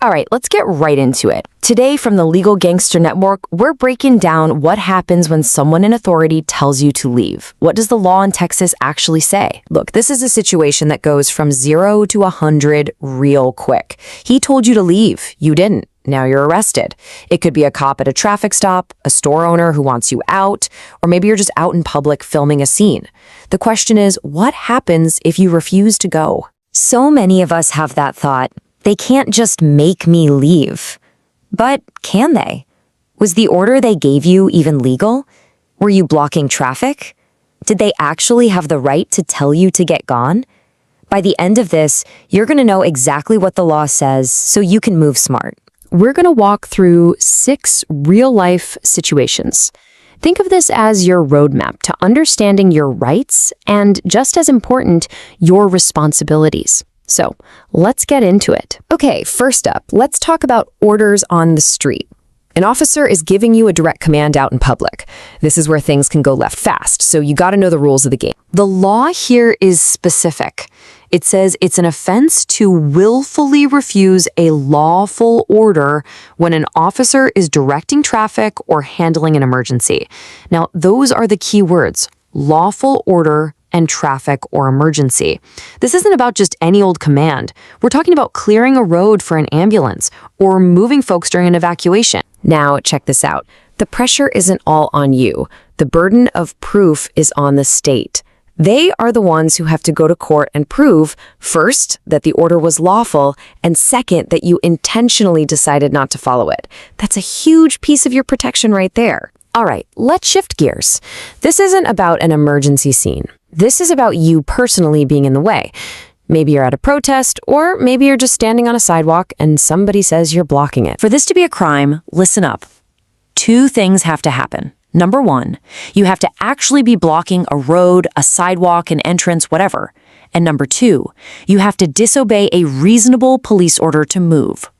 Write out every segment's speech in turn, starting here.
All right, let's get right into it. Today from the Legal Gangster Network, we're breaking down what happens when someone in authority tells you to leave. What does the law in Texas actually say? Look, this is a situation that goes from 0 to 100 real quick. He told you to leave. You didn't. Now you're arrested. It could be a cop at a traffic stop, a store owner who wants you out, or maybe you're just out in public filming a scene. The question is, what happens if you refuse to go? So many of us have that thought. They can't just make me leave. But can they? Was the order they gave you even legal? Were you blocking traffic? Did they actually have the right to tell you to get gone? By the end of this, you're going to know exactly what the law says so you can move smart. We're going to walk through 6 real-life situations. Think of this as your roadmap to understanding your rights and, just as important, your responsibilities. So, let's get into it. Okay, first up, let's talk about orders on the street. An officer is giving you a direct command out in public. This is where things can go left fast, so you got to know the rules of the game. The law here is specific. It says it's an offense to willfully refuse a lawful order when an officer is directing traffic or handling an emergency. Now, those are the key words: lawful order and traffic or emergency. This isn't about just any old command. We're talking about clearing a road for an ambulance or moving folks during an evacuation. Now, check this out. The pressure isn't all on you. The burden of proof is on the state. They are the ones who have to go to court and prove, first, that the order was lawful, and second, that you intentionally decided not to follow it. That's a huge piece of your protection right there. All right, let's shift gears. This isn't about an emergency scene. This is about you personally being in the way. Maybe you're at a protest, or maybe you're just standing on a sidewalk and somebody says you're blocking it. For this to be a crime, listen up. 2 things have to happen. Number 1, you have to actually be blocking a road, a sidewalk, an entrance, whatever. And number 2, you have to disobey a reasonable police order to move.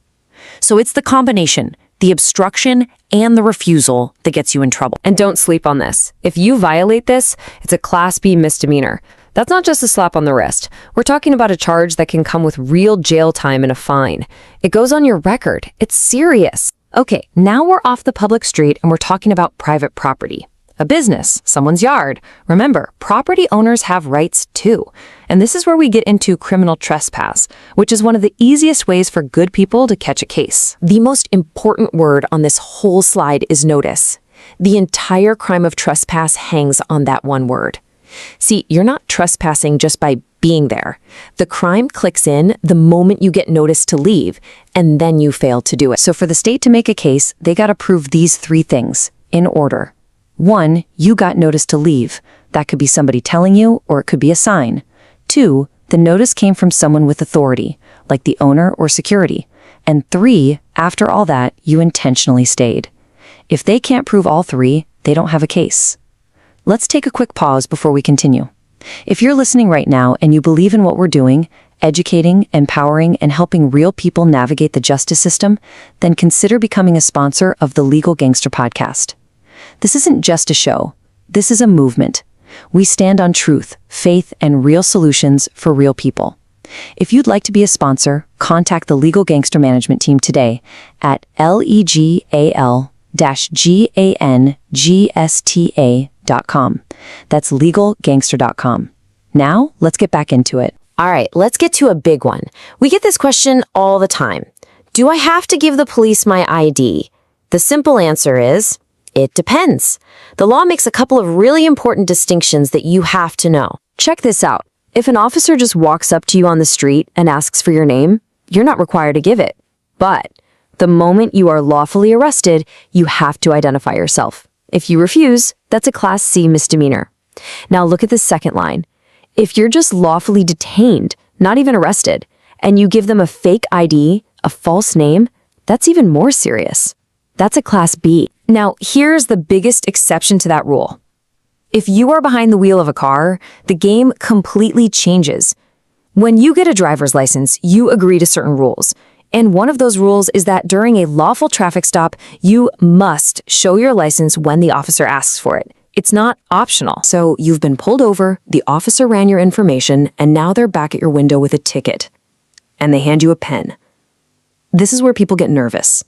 So it's the combination, the obstruction and the refusal, that gets you in trouble. And don't sleep on this. If you violate this, it's a Class B misdemeanor. That's not just a slap on the wrist. We're talking about a charge that can come with real jail time and a fine. It goes on your record. It's serious. Okay, now we're off the public street and we're talking about private property. A business, someone's yard. Remember, property owners have rights too. And this is where we get into criminal trespass, which is one of the easiest ways for good people to catch a case. The most important word on this whole slide is notice. The entire crime of trespass hangs on that one word. See, you're not trespassing just by being there. The crime clicks in the moment you get noticed to leave, and then you fail to do it. So for the state to make a case, they got to prove these 3 things in order. 1, you got notice to leave. That could be somebody telling you, or it could be a sign. 2, the notice came from someone with authority, like the owner or security. And 3, after all that, you intentionally stayed. If they can't prove all 3, they don't have a case. Let's take a quick pause before we continue. If you're listening right now and you believe in what we're doing, educating, empowering, and helping real people navigate the justice system, then consider becoming a sponsor of the Legal Gangster podcast. This isn't just a show. This is a movement. We stand on truth, faith, and real solutions for real people. If you'd like to be a sponsor, contact the Legal Gangster Management Team today at legal-gangsta.com. That's legalgangster.com. Now, let's get back into it. All right, let's get to a big one. We get this question all the time. Do I have to give the police my ID? The simple answer is, it depends. The law makes a couple of really important distinctions that you have to know. Check this out. If an officer just walks up to you on the street and asks for your name, you're not required to give it. But the moment you are lawfully arrested, you have to identify yourself. If you refuse, that's a Class C misdemeanor. Now look at the second line. If you're just lawfully detained, not even arrested, and you give them a fake ID, a false name, that's even more serious. That's a Class B. Now, here's the biggest exception to that rule. If you are behind the wheel of a car, the game completely changes. When you get a driver's license, you agree to certain rules. And one of those rules is that during a lawful traffic stop, you must show your license when the officer asks for it. It's not optional. So you've been pulled over, the officer ran your information, and now they're back at your window with a ticket. And they hand you a pen. This is where people get nervous.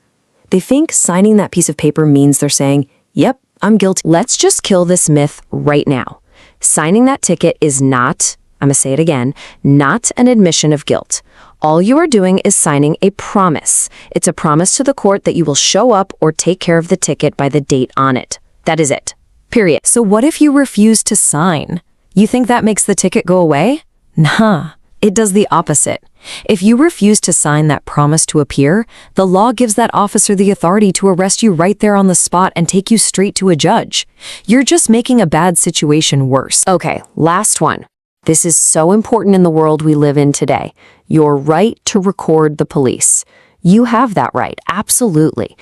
They think signing that piece of paper means they're saying, yep, I'm guilty. Let's just kill this myth right now. Signing that ticket is not, I'm gonna say it again, not an admission of guilt. All you are doing is signing a promise. It's a promise to the court that you will show up or take care of the ticket by the date on it. That is it. Period. So what if you refuse to sign? You think that makes the ticket go away? Nah, it does the opposite. If you refuse to sign that promise to appear, the law gives that officer the authority to arrest you right there on the spot and take you straight to a judge. You're just making a bad situation worse. Okay, last one. This is so important in the world we live in today. Your right to record the police. You have that right, absolutely.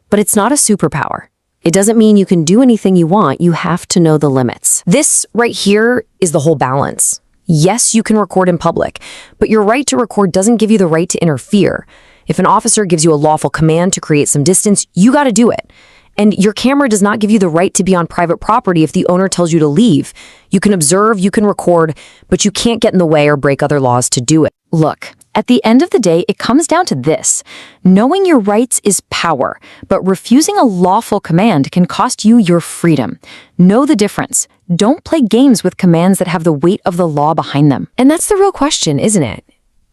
But it's not a superpower. It doesn't mean you can do anything you want. You have to know the limits. This right here is the whole balance. Yes, you can record in public, but your right to record doesn't give you the right to interfere. If an officer gives you a lawful command to create some distance, you got to do it. And your camera does not give you the right to be on private property if the owner tells you to leave. You can observe, you can record, but you can't get in the way or break other laws to do it. Look, at the end of the day, it comes down to this. Knowing your rights is power, but refusing a lawful command can cost you your freedom. Know the difference. Don't play games with commands that have the weight of the law behind them. And that's the real question, isn't it?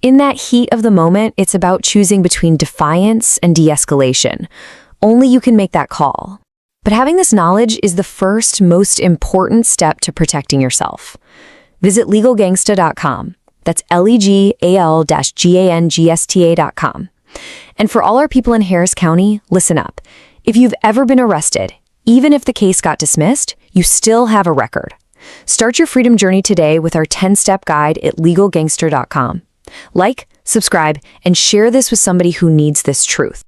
In that heat of the moment, it's about choosing between defiance and de-escalation. Only you can make that call. But having this knowledge is the first, most important step to protecting yourself. Visit legalgangsta.com. That's legal-gangsta.com. And for all our people in Harris County, listen up. If you've ever been arrested, even if the case got dismissed, you still have a record. Start your freedom journey today with our 10-step guide at legalgangster.com. Like, subscribe, and share this with somebody who needs this truth.